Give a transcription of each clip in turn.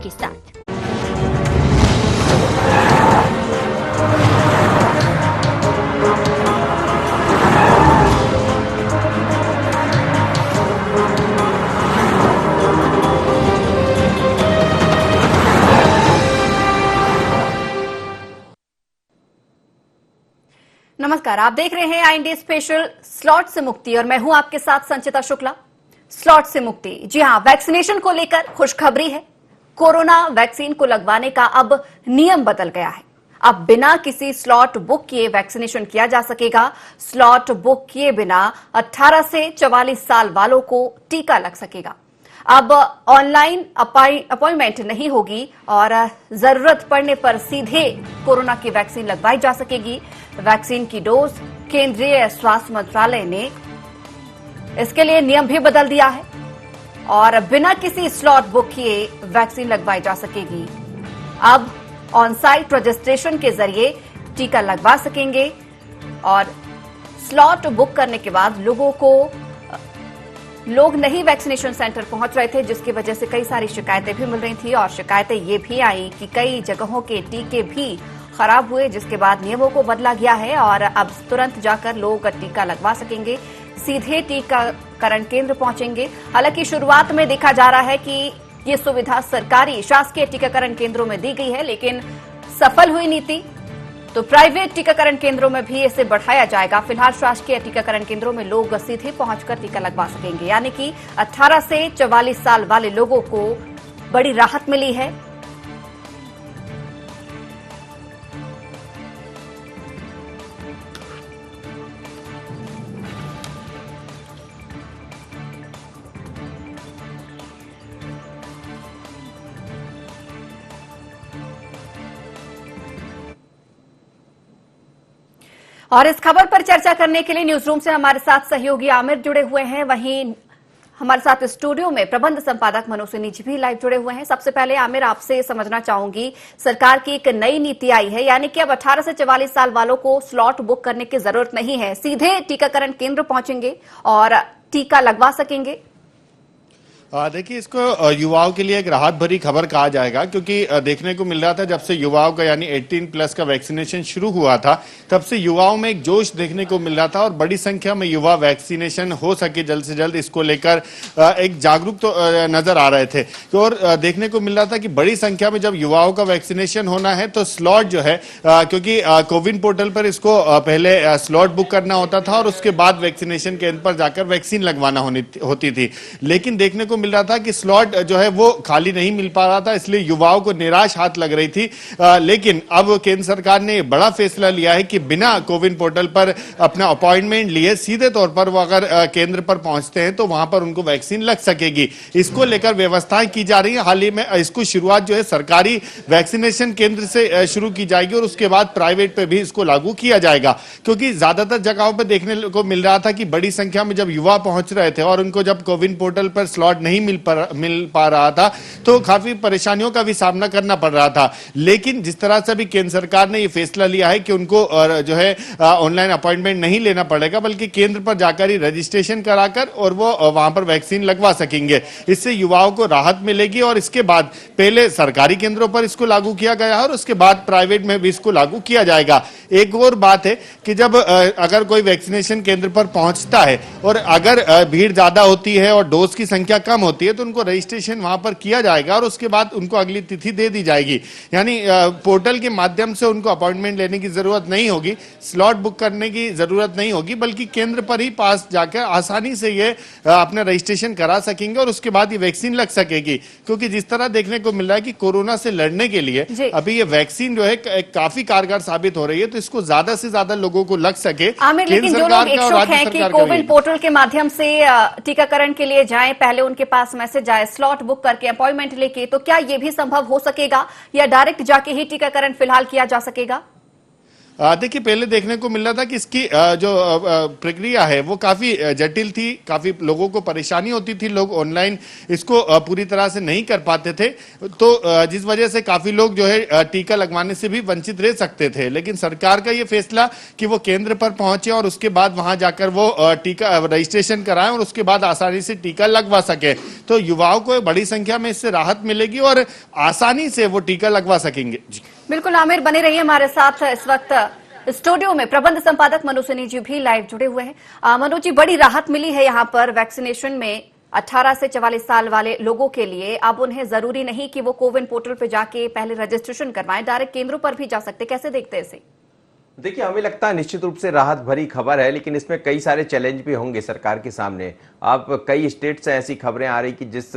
के साथ। नमस्कार, आप देख रहे हैं IND स्पेशल स्लॉट से मुक्ति और मैं हूं आपके साथ संचिता शुक्ला। स्लॉट से मुक्ति, जी हां, वैक्सीनेशन को लेकर खुशखबरी है। कोरोना वैक्सीन को लगवाने का अब नियम बदल गया है। अब बिना किसी स्लॉट बुक किए वैक्सीनेशन किया जा सकेगा। स्लॉट बुक किए बिना 18 से 44 साल वालों को टीका लग सकेगा। अब ऑनलाइन अपॉइंटमेंट नहीं होगी और जरूरत पड़ने पर सीधे कोरोना की वैक्सीन लगवाई जा सकेगी। वैक्सीन की डोज केंद्रीय स्वास्थ्य मंत्रालय ने इसके लिए नियम भी बदल दिया है और बिना किसी स्लॉट बुक किए वैक्सीन लगवाई जा सकेगी। अब ऑन साइट रजिस्ट्रेशन के जरिए टीका लगवा सकेंगे और स्लॉट बुक करने के बाद लोग नहीं वैक्सीनेशन सेंटर पहुंच रहे थे, जिसकी वजह से कई सारी शिकायतें भी मिल रही थी और शिकायतें ये भी आई कि कई जगहों के टीके भी खराब हुए, जिसके बाद नियमों को बदला गया है और अब तुरंत जाकर लोग टीका लगवा सकेंगे, सीधे टीकाकरण केंद्र पहुंचेंगे। हालांकि शुरुआत में देखा जा रहा है कि ये सुविधा सरकारी शासकीय टीकाकरण केंद्रों में दी गई है, लेकिन सफल हुई नीति तो प्राइवेट टीकाकरण केंद्रों में भी इसे बढ़ाया जाएगा। फिलहाल शासकीय टीकाकरण केंद्रों में लोग सीधे पहुंचकर टीका लगवा सकेंगे, यानी कि 18 से 44 साल वाले लोगों को बड़ी राहत मिली है। और इस खबर पर चर्चा करने के लिए न्यूज रूम से हमारे साथ सहयोगी आमिर जुड़े हुए हैं। वहीं हमारे साथ स्टूडियो में प्रबंध संपादक मनोज सिन्हा जी भी लाइव जुड़े हुए हैं। सबसे पहले आमिर, आपसे समझना चाहूंगी, सरकार की एक नई नीति आई है, यानी कि अब 18 से 44 साल वालों को स्लॉट बुक करने की जरूरत नहीं है, सीधे टीकाकरण केंद्र पहुंचेंगे और टीका लगवा सकेंगे। देखिए, इसको युवाओं के लिए एक राहत भरी खबर कहा जाएगा, क्योंकि देखने को मिल रहा था जब से युवाओं का यानी 18 प्लस का वैक्सीनेशन शुरू हुआ था, तब से युवाओं में एक जोश देखने को मिल रहा था और बड़ी संख्या में युवा वैक्सीनेशन हो सके जल्द से जल्द, इसको लेकर एक जागरूक तो नजर आ रहे थे। तो और देखने को मिल रहा था कि बड़ी संख्या में जब युवाओं का वैक्सीनेशन होना है तो स्लॉट जो है, क्योंकि कोविन पोर्टल पर इसको पहले स्लॉट बुक करना होता था और उसके बाद वैक्सीनेशन केंद्र पर जाकर वैक्सीन लगवाना होती थी, लेकिन देखने को मिल रहा था कि स्लॉट जो है वो खाली नहीं मिल पा रहा था, इसलिए युवाओं को निराश हाथ लग रही थी। लेकिन अब केंद्र सरकार ने बड़ा फैसला लिया है कि बिना कोविन पोर्टल पर अपना अपॉइंटमेंट लिए सीधे तौर पर वो अगर केंद्र पर पहुंचते हैं तो वहां पर उनको वैक्सीन लग सकेगी। इसको लेकर व्यवस्थाएं की जा रही है। हाल ही में इसको शुरुआत जो है सरकारी वैक्सीनेशन केंद्र से शुरू की जाएगी और उसके बाद प्राइवेट पे भी इसको लागू किया जाएगा, क्योंकि ज्यादातर जगहों पर देखने को मिल रहा था कि बड़ी संख्या में जब युवा पहुंच रहे थे और उनको जब कोविन पोर्टल पर स्लॉट नहीं मिल पा रहा था तो काफी परेशानियों का भी सामना करना पड़ रहा था। लेकिन जिस तरह से भी केंद्र सरकार ने यह फैसला लिया है कि उनको जो है ऑनलाइन अपॉइंटमेंट नहीं लेना पड़ेगा, बल्कि केंद्र पर जाकर ही रजिस्ट्रेशन कराकर और वो वहां पर वैक्सीन लगवा सकेंगे, इससे युवाओं को राहत मिलेगी। और इसके बाद पहले सरकारी केंद्रों पर इसको लागू किया गया और उसके बाद प्राइवेट में भी इसको लागू किया जाएगा। एक और बात है कि जब अगर कोई वैक्सीनेशन केंद्र पर पहुंचता है और अगर भीड़ ज्यादा होती है और डोज की संख्या कम होती है तो उनको रजिस्ट्रेशन वहां पर किया जाएगा और उसके बाद उनको अगली तिथि दे दी जाएगी, यानी पोर्टल के माध्यम से उनको अपॉइंटमेंट लेने की जरूरत नहीं होगी, स्लॉट बुक करने की जरूरत नहीं होगी, बल्कि केंद्र पर ही पास जाकर आसानी से ये अपना रजिस्ट्रेशन करा सकेंगे और उसके बाद ये वैक्सीन लग सकेगी। क्योंकि जिस तरह देखने को मिल रहा है कि कोरोना से लड़ने के लिए अभी ये वैक्सीन जो है काफी कारगर साबित हो रही है, तो इसको ज्यादा से ज्यादा लोगों को लग सके। लेकिन जो लोग इच्छुक हैं कि कोविन पोर्टल के माध्यम से टीकाकरण के लिए जाएं, पहले उनके पास मैसेज आए स्लॉट बुक करके अपॉइंटमेंट लेके, तो क्या यह भी संभव हो सकेगा या डायरेक्ट जाके ही टीकाकरण फिलहाल किया जा सकेगा? देखिए पहले देखने को मिल रहा था कि इसकी जो प्रक्रिया है वो काफी जटिल थी, काफी लोगों को परेशानी होती थी, लोग ऑनलाइन इसको पूरी तरह से नहीं कर पाते थे, तो जिस वजह से काफी लोग जो है टीका लगवाने से भी वंचित रह सकते थे। लेकिन सरकार का ये फैसला कि वो केंद्र पर पहुंचे और उसके बाद वहां जाकर वो टीका रजिस्ट्रेशन कराएं और उसके बाद आसानी से टीका लगवा सके, तो युवाओं को बड़ी संख्या में इससे राहत मिलेगी और आसानी से वो टीका लगवा सकेंगे। जी बिल्कुल आमिर, बने रहिए हमारे साथ। इस वक्त स्टूडियो में प्रबंध संपादक मनोज सिन्हा जी भी लाइव जुड़े हुए हैं। मनोज जी, बड़ी राहत मिली है यहाँ पर वैक्सीनेशन में 18 से 44 साल वाले लोगों के लिए। अब उन्हें जरूरी नहीं कि वो कोविन पोर्टल पे जाके पहले रजिस्ट्रेशन करवाएं, डायरेक्ट केंद्रों पर भी जा सकते। कैसे देखते हैं इसे? देखिए, हमें लगता है निश्चित रूप से राहत भरी खबर है, लेकिन इसमें कई सारे चैलेंज भी होंगे सरकार के सामने। आप कई स्टेट से ऐसी खबरें आ रही कि जिस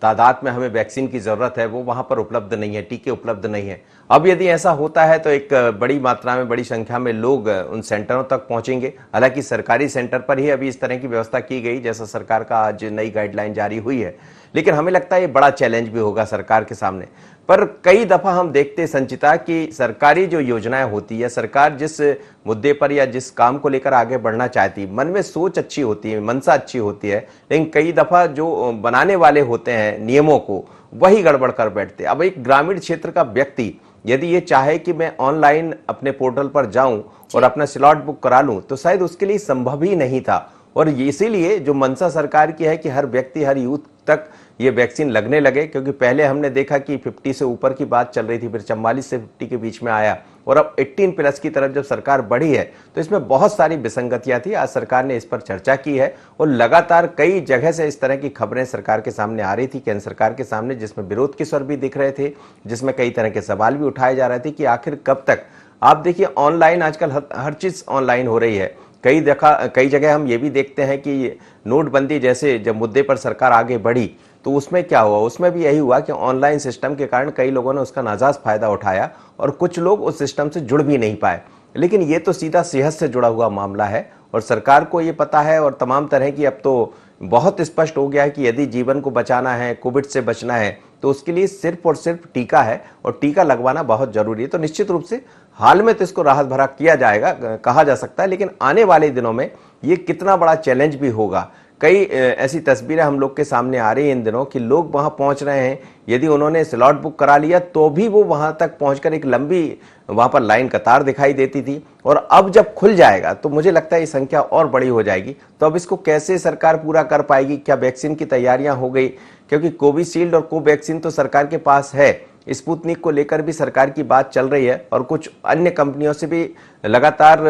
तादाद में हमें वैक्सीन की जरूरत है वो वहां पर उपलब्ध नहीं है, टीके उपलब्ध नहीं है। अब यदि ऐसा होता है तो एक बड़ी मात्रा में, बड़ी संख्या में लोग उन सेंटरों तक पहुंचेंगे। हालांकि सरकारी सेंटर पर ही अभी इस तरह की व्यवस्था की गई जैसा सरकार का आज नई गाइडलाइन जारी हुई है, लेकिन हमें लगता है ये बड़ा चैलेंज भी होगा सरकार के सामने। पर कई दफा हम देखते संचिता कि सरकारी जो योजनाएं होती है, सरकार जिस मुद्दे पर या जिस काम को लेकर आगे बढ़ना चाहती, मन में सोच अच्छी होती है, मनसा अच्छी होती है, लेकिन कई दफा जो बनाने वाले होते हैं नियमों को, वही गड़बड़ कर बैठते। अब एक ग्रामीण क्षेत्र का व्यक्ति यदि ये चाहे कि मैं ऑनलाइन अपने पोर्टल पर जाऊं और अपना स्लॉट बुक करा लूं, तो शायद उसके लिए संभव ही नहीं था। और इसीलिए जो मंशा सरकार की है कि हर व्यक्ति, हर यूथ तक ये वैक्सीन लगने लगे, क्योंकि पहले हमने देखा कि 50 से ऊपर की बात चल रही थी, फिर 44 से 50 के बीच में आया, और अब 18 प्लस की तरफ जब सरकार बढ़ी है तो इसमें बहुत सारी विसंगतियां थी। आज सरकार ने इस पर चर्चा की है और लगातार कई जगह से इस तरह की खबरें सरकार के सामने आ रही थी, केंद्र सरकार के सामने, जिसमें विरोध के स्वर भी दिख रहे थे, जिसमें कई तरह के सवाल भी उठाए जा रहे थे कि आखिर कब तक। आप देखिए, ऑनलाइन आजकल हर चीज ऑनलाइन हो रही है। कई जगह हम ये भी देखते हैं कि नोटबंदी जैसे जब मुद्दे पर सरकार आगे बढ़ी तो उसमें क्या हुआ, उसमें भी यही हुआ कि ऑनलाइन सिस्टम के कारण कई लोगों ने उसका नाजायज फायदा उठाया और कुछ लोग उस सिस्टम से जुड़ भी नहीं पाए। लेकिन ये तो सीधा सेहत से जुड़ा हुआ मामला है और सरकार को ये पता है और तमाम तरह की अब तो बहुत स्पष्ट हो गया है कि यदि जीवन को बचाना है, कोविड से बचना है, तो उसके लिए सिर्फ और सिर्फ टीका है और टीका लगवाना बहुत जरूरी है। तो निश्चित रूप से हाल में तो इसको राहत भरा किया जाएगा, कहा जा सकता है, लेकिन आने वाले दिनों में ये कितना बड़ा चैलेंज भी होगा। कई ऐसी तस्वीरें हम लोग के सामने आ रही हैं इन दिनों कि लोग वहां पहुंच रहे हैं, यदि उन्होंने स्लॉट बुक करा लिया तो भी वो वहां तक पहुंचकर एक लंबी वहां पर लाइन कतार दिखाई देती थी, और अब जब खुल जाएगा तो मुझे लगता है ये संख्या और बड़ी हो जाएगी। तो अब इसको कैसे सरकार पूरा कर पाएगी? क्या वैक्सीन की तैयारियां हो गई? क्योंकि कोविशील्ड और कोवैक्सीन तो सरकार के पास है, स्पुतनिक को लेकर भी सरकार की बात चल रही है और कुछ अन्य कंपनियों से भी लगातार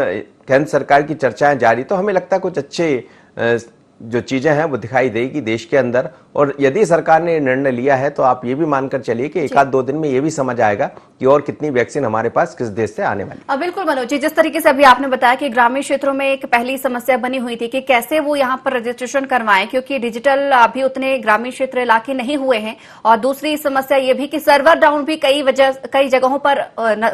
केंद्र सरकार की चर्चाएं जारी। तो हमें लगता है कुछ अच्छे जो चीजें हैं वो दिखाई देगी देश के अंदर, और यदि सरकार ने निर्णय लिया है तो आप ये भी मानकर चलिए कि एक आध दो दिन में ये भी समझ आएगा कि और कितनी वैक्सीन हमारे पास किस देश से आने वाली। बिल्कुल मनोज जी, जिस तरीके से अभी आपने बताया कि ग्रामीण क्षेत्रों में एक पहली समस्या बनी हुई थी कि कैसे वो यहाँ पर रजिस्ट्रेशन करवाएं, क्योंकि डिजिटल अभी उतने ग्रामीण क्षेत्र इलाके नहीं हुए हैं, और दूसरी समस्या ये भी कि सर्वर डाउन भी कई जगहों पर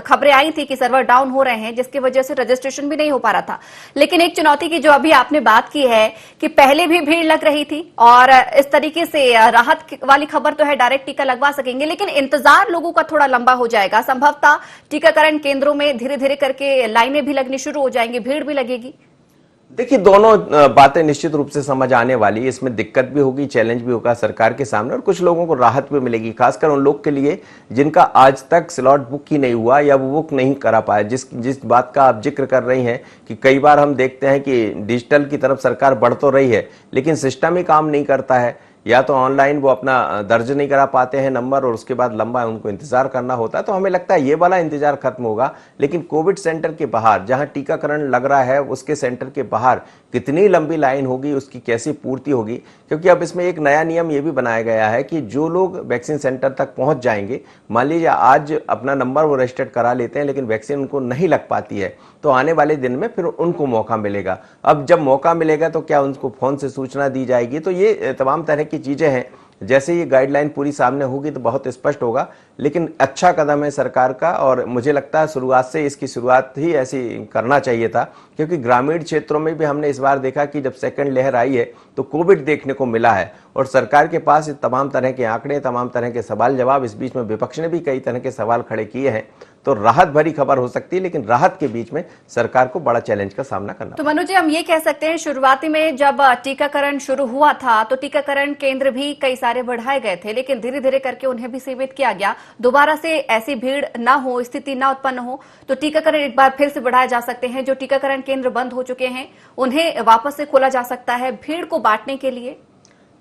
खबरें आई थी कि सर्वर डाउन हो रहे हैं, जिसकी वजह से रजिस्ट्रेशन भी नहीं हो पा रहा था। लेकिन एक चुनौती की जो अभी आपने बात की है कि पहले भी भीड़ लग रही थी, और इस तरीके से राहत वाली खबर तो है, डायरेक्ट टीका लगवा सकेंगे, लेकिन इंतजार लोगों का थोड़ा लंबा हो जाएगा। संभवतः टीकाकरण केंद्रों में धीरे धीरे करके लाइनें भी लगनी शुरू हो जाएंगी, भीड़ भी लगेगी। देखिए, दोनों बातें निश्चित रूप से समझ आने वाली। इसमें दिक्कत भी होगी, चैलेंज भी होगा सरकार के सामने, और कुछ लोगों को राहत भी मिलेगी, खासकर उन लोग के लिए जिनका आज तक स्लॉट बुक ही नहीं हुआ या वो बुक नहीं करा पाया। जिस बात का आप जिक्र कर रही हैं कि कई बार हम देखते हैं कि डिजिटल की तरफ सरकार बढ़ तो रही है लेकिन सिस्टम ही काम नहीं करता है, या तो ऑनलाइन वो अपना दर्ज नहीं करा पाते हैं नंबर और उसके बाद लंबा उनको इंतजार करना होता है। तो हमें लगता है ये वाला इंतजार खत्म होगा, लेकिन कोविड सेंटर के बाहर जहां टीकाकरण लग रहा है उसके सेंटर के बाहर कितनी लंबी लाइन होगी, उसकी कैसी पूर्ति होगी, क्योंकि अब इसमें एक नया नियम ये भी बनाया गया है कि जो लोग वैक्सीन सेंटर तक पहुंच जाएंगे, मान लीजिए आज अपना नंबर वो रजिस्टर्ड करा लेते हैं लेकिन वैक्सीन उनको नहीं लग पाती है, तो आने वाले दिन में फिर उनको मौका मिलेगा। अब जब मौका मिलेगा तो क्या उनको फोन से सूचना दी जाएगी? तो ये तमाम तरह की चीजें हैं। जैसे ये गाइडलाइन पूरी सामने होगी तो बहुत स्पष्ट होगा, लेकिन अच्छा कदम है सरकार का, और मुझे लगता है शुरुआत से इसकी शुरुआत ही ऐसी करना चाहिए था, क्योंकि ग्रामीण क्षेत्रों में भी हमने इस बार देखा कि जब सेकंड लहर आई है तो कोविड देखने को मिला है, और सरकार के पास ये तमाम तरह के आंकड़े, तमाम तरह के सवाल जवाब, इस बीच में विपक्ष ने भी कई तरह के सवाल खड़े किए हैं, तो राहत भरी खबर हो सकती है, लेकिन राहत के बीच में सरकार को बड़ा चैलेंज का सामना करना। तो मनु जी, हम ये कह सकते हैं शुरुआती में जब टीकाकरण शुरू हुआ था तो टीकाकरण केंद्र भी कई सारे बढ़ाए गए थे, लेकिन धीरे धीरे करके उन्हें भी सीमित किया गया। दोबारा से ऐसी भीड़ ना हो, स्थिति ना उत्पन्न हो, तो टीकाकरण एक बार फिर से बढ़ाए जा सकते हैं। जो टीकाकरण केंद्र बंद हो चुके हैं उन्हें वापस से खोला जा सकता है भीड़ को बांटने के लिए।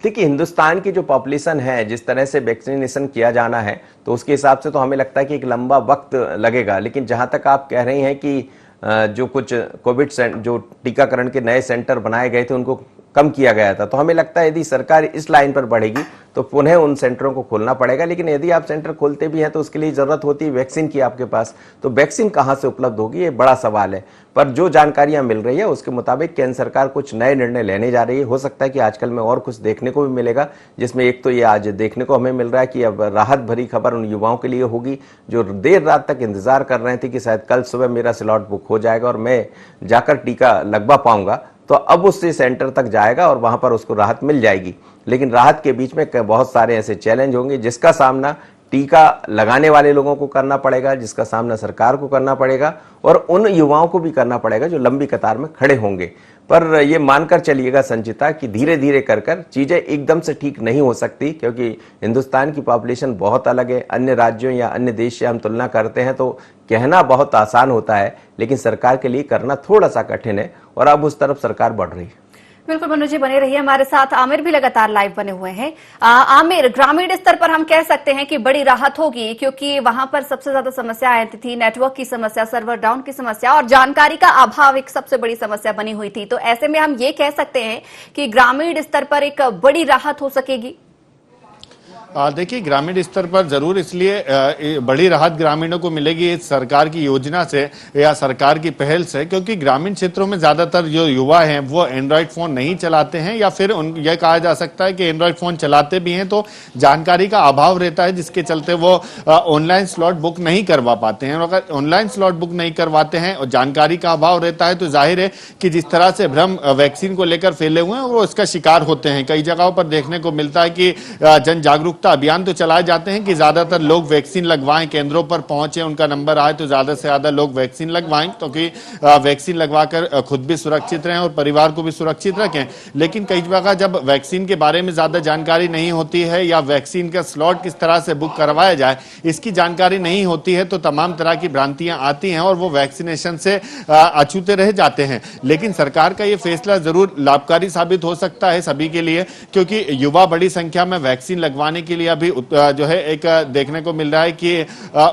देखिए, हिंदुस्तान की जो पॉपुलेशन है, जिस तरह से वैक्सीनेशन किया जाना है, तो उसके हिसाब से तो हमें लगता है कि एक लंबा वक्त लगेगा। लेकिन जहां तक आप कह रहे हैं कि जो कुछ कोविड जो टीकाकरण के नए सेंटर बनाए गए थे उनको कम किया गया था, तो हमें लगता है यदि सरकार इस लाइन पर बढ़ेगी तो पुनः उन सेंटरों को खोलना पड़ेगा। लेकिन यदि आप सेंटर खोलते भी हैं तो उसके लिए जरूरत होती है वैक्सीन की आपके पास, तो वैक्सीन कहां से उपलब्ध होगी, ये बड़ा सवाल है। पर जो जानकारियां मिल रही है उसके मुताबिक केंद्र सरकार कुछ नए निर्णय लेने जा रही है। हो सकता है कि आजकल में और कुछ देखने को भी मिलेगा, जिसमें एक तो ये आज देखने को हमें मिल रहा है कि अब राहत भरी खबर उन युवाओं के लिए होगी जो देर रात तक इंतजार कर रहे थे कि शायद कल सुबह मेरा स्लॉट बुक हो जाएगा और मैं जाकर टीका लगवा पाऊंगा, तो अब उससे सेंटर तक जाएगा और वहां पर उसको राहत मिल जाएगी। लेकिन राहत के बीच में बहुत सारे ऐसे चैलेंज होंगे जिसका सामना टीका लगाने वाले लोगों को करना पड़ेगा, जिसका सामना सरकार को करना पड़ेगा और उन युवाओं को भी करना पड़ेगा जो लंबी कतार में खड़े होंगे। पर ये मानकर चलिएगा संचिता कि धीरे धीरे कर चीजें एकदम से ठीक नहीं हो सकती, क्योंकि हिंदुस्तान की पॉपुलेशन बहुत अलग है। अन्य राज्यों या अन्य देश से हम तुलना करते हैं तो कहना बहुत आसान होता है, लेकिन सरकार के लिए करना थोड़ा सा कठिन है और अब उस तरफ सरकार बढ़ रही है। बिल्कुल मनु जी, बने रहिए हमारे साथ। आमिर भी लगातार लाइव बने हुए हैं। आमिर, ग्रामीण स्तर पर हम कह सकते हैं कि बड़ी राहत होगी, क्योंकि वहां पर सबसे ज्यादा समस्या आती थी, नेटवर्क की समस्या, सर्वर डाउन की समस्या और जानकारी का अभाव एक सबसे बड़ी समस्या बनी हुई थी। तो ऐसे में हम ये कह सकते हैं कि ग्रामीण स्तर पर एक बड़ी राहत हो सकेगी। देखिए, ग्रामीण स्तर पर जरूर इसलिए बड़ी राहत ग्रामीणों को मिलेगी इस सरकार की योजना से या सरकार की पहल से, क्योंकि ग्रामीण क्षेत्रों में ज्यादातर जो युवा हैं वो एंड्रॉइड फोन नहीं चलाते हैं, या फिर यह कहा जा सकता है कि एंड्रॉइड फोन चलाते भी हैं तो जानकारी का अभाव रहता है, जिसके चलते वो ऑनलाइन स्लॉट बुक नहीं करवा पाते हैं। अगर ऑनलाइन स्लॉट बुक नहीं करवाते हैं और जानकारी का अभाव रहता है तो जाहिर है कि जिस तरह से भ्रम वैक्सीन को लेकर फैले हुए हैं वो इसका शिकार होते हैं। कई जगहों पर देखने को मिलता है कि जन जागरूकता अभियान तो चलाए जाते हैं कि ज्यादातर लोग वैक्सीन लगवाएं, केंद्रों पर पहुंचे, उनका नंबर आए तो ज्यादा से ज्यादा लोग वैक्सीन लगवाएं, क्योंकि वैक्सीन लगवाकर खुद भी सुरक्षित रहें और परिवार को भी सुरक्षित रखें। लेकिन कई जगह जब वैक्सीन के बारे में ज्यादा जानकारी नहीं होती है या वैक्सीन का स्लॉट किस तरह से बुक करवाया जाए इसकी जानकारी नहीं होती है तो तमाम तरह की भ्रांतियां आती हैं और वो वैक्सीनेशन से अछूते रह जाते हैं। लेकिन सरकार का ये फैसला जरूर लाभकारी साबित हो सकता है सभी के लिए, क्योंकि युवा बड़ी संख्या में वैक्सीन लगवाने के लिए अभी जो है एक देखने को मिल रहा है कि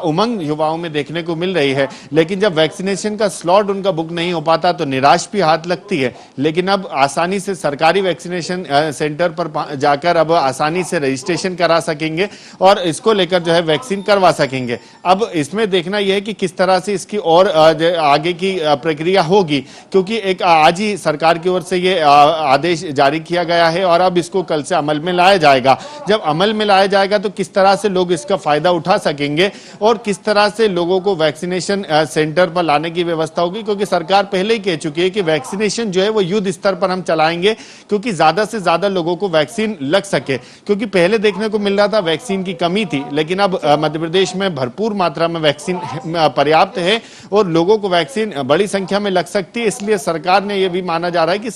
उमंग युवाओं में देखने को मिल रही है। लेकिन जब वैक्सीनेशन का स्लॉट उनका बुक नहीं हो पाता तो निराश भी हाथ लगती है। लेकिन अब आसानी से सरकारी वैक्सीनेशन सेंटर पर जाकर अब आसानी से रजिस्ट्रेशन करा सकेंगे और इसको लेकर जो है वैक्सीन करवा सकेंगे। अब इसमें देखना यह है कि किस तरह से इसकी और आगे की प्रक्रिया होगी, क्योंकि एक आज ही सरकार की ओर से ये आदेश जारी किया गया है और अब इसको कल से अमल में लाया जाएगा। जब अमल में लाया जाएगा तो किस तरह से लोग इसका फायदा उठा सकेंगे और किस तरह से लोगों को वैक्सीनेशन सेंटर पर लाने की व्यवस्था होगी, क्योंकि सरकार पहले ही कह चुकी है कि वैक्सीनेशन जो है वो युद्ध स्तर पर हम चलाएंगे, क्योंकि ज्यादा से ज्यादा लोगों को वैक्सीन लग सके। क्योंकि पहले देखने को मिल रहा था वैक्सीन की कमी थी, लेकिन अब मध्य प्रदेश में भरपूर मात्रा में वैक्सीन पर्याप्त है और लोगों को वैक्सीन बड़ी संख्या में लग सकती है। इसलिए सरकार ने यह भी माना जा रहा है कि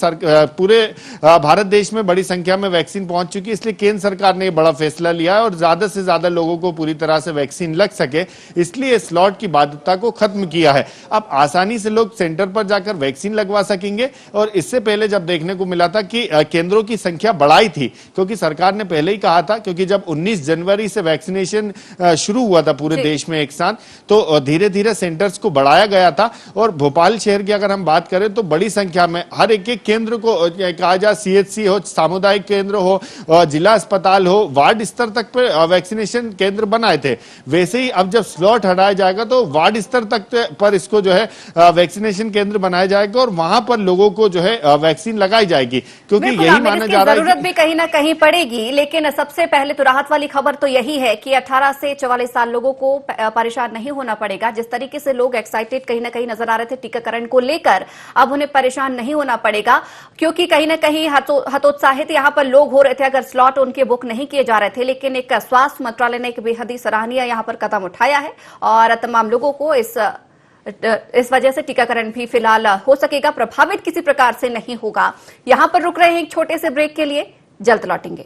पूरे भारत देश में बड़ी संख्या में वैक्सीन पहुंच चुकी है, इसलिए केंद्र सरकार ने बड़ा फैसला लिया है और ज्यादा से ज्यादा लोगों को पूरी तरह से वैक्सीन लग सके, इसलिए स्लॉट की बाध्यता को खत्म किया है। अब आसानी से लोग सेंटर पर जाकर वैक्सीन लगवा सकेंगे। और इससे पहले जब देखने को मिला था कि केंद्रों की संख्या बढ़ाई थी, क्योंकि सरकार ने पहले ही कहा था, क्योंकि जब 19 जनवरी से वैक्सीनेशन शुरू हुआ था पूरे देश में एक साथ, तो धीरे धीरे सेंटर्स को बढ़ाया गया था। और भोपाल शहर की अगर हम बात करें तो बड़ी संख्या में हर एक केंद्र को कहा जाए, CHC हो, सामुदायिक केंद्र हो, जिला अस्पताल हो, वार्ड स्तर तक पे वैक्सीनेशन केंद्र बनाए थे, वैसे ही अब जब स्लॉट हटाया जाएगा तो वार्ड स्तर तक पर इसको जो है वैक्सीनेशन केंद्र बनाया जाएगा और वहां पर लोगों को जो है वैक्सीन लगाई जाएगी, क्योंकि बिल्कुल यही आमिर, माना इसकी जा रहा है जरूरत भी कहीं ना कहीं पड़ेगी। लेकिन सबसे पहले तो राहत वाली खबर तो यही है कि 18 से 44 साल लोगों को परेशान नहीं होना पड़ेगा। जिस तरीके से लोग एक्साइटेड कहीं ना कहीं नजर आ रहे थे टीकाकरण को लेकर, अब उन्हें परेशान नहीं होना पड़ेगा, क्योंकि कहीं ना कहीं हतोत्साहित यहां पर लोग हो रहे थे अगर स्लॉट उनके बुक नहीं किए जा रहे थे। लेकिन एक स्वास्थ्य मंत्रालय ने एक बेहद ही सराहनीय यहां पर कदम उठाया है और तमाम लोगों को इस वजह से टीकाकरण भी फिलहाल हो सकेगा, प्रभावित किसी प्रकार से नहीं होगा। यहां पर रुक रहे हैं एक छोटे से ब्रेक के लिए, जल्द लौटेंगे।